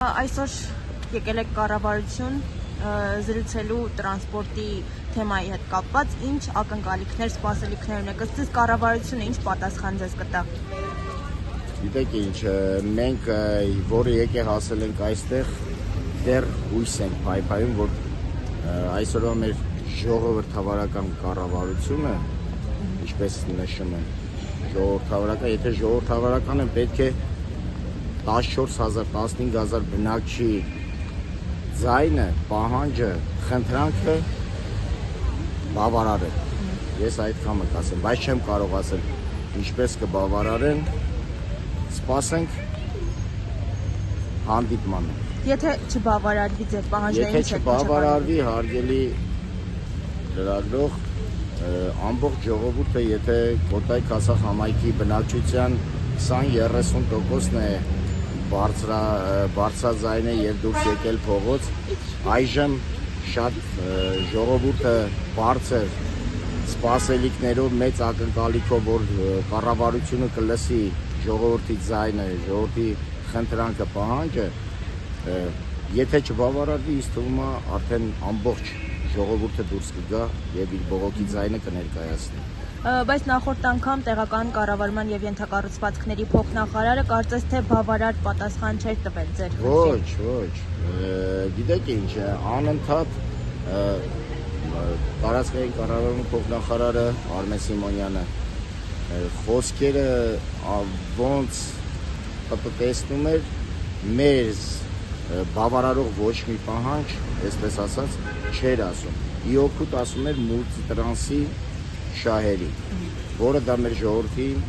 Այսօր եկել եք կառավարություն զրուցելու տրանսպորտի թեմայի հետ կապված, ինչ ակնկալիքներ, սպասելիքներ ունեք, ըստ ձեզ կառավարությունը ինչ պատասխան ձեզ կտա։ Գիտեք ինչ, մենք որը եկե հասել ենք այստեղ, դեռ հույս ենք փայփայում, որ այսօրվա մեր ժողովրդավարական կառավարությունը, ինչպես նշում են, ժողովրդավարական, եթե ժողովրդավարական է, պետք է 14,000, 15,000 բնակչի ձայնը, պահանջը, խնդրանքը բավարարել։ Ես այդքանը կասեմ, բայց չեմ կարող ասել ինչպես կբավարարեն, սպասենք հանդիպմանը։ Եթե չբավարարվի ձեր պահանջներին, եթե չբավարարվի, հարգելի լրագրող, ամբողջ ժողովուրդը, եթե Կոտայք Ասախ համայնքի բնակչության 20-30%-ն է բարձրաձայն է եւ դուրս եկել փողոց, այժմ շատ ժողովուրդը բարձր սպասելիքներով, մեծ ակնկալիքով, որ կառավարությունը կլսի ժողովրդի ձայնը, ժողովրդի խնդրանքը, պահանջը, եթե չբավարարվի, ինձ թվում է արդեն ամբողջ ժողովուրդը դուրս կգա եւ իր բողոքի ձայնը կներկայացնի։ Բայց նախորդ անգամ տեղական կառավարման եւ ենթակառուցվածքների փոխնախարարը կարծես թե բավարար պատասխան չէր տվել ձեր խնդրին։ Ոչ, գիտեք ինչ, անընդհատ տարածքային կառավարման փոխնախարարը Արմեն Սիմոնյանը խոսքերը ոնց պատտեսնում էր մեզ բավարարող ոչ մի պահանջ, այսպես ասած, չէր ասում։ Իօքուտ ասում էր մուլտիտրանսի շահերի, որը դա մեր ժողովրդին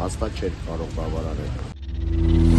հաստատ չէր կարող բավարարել։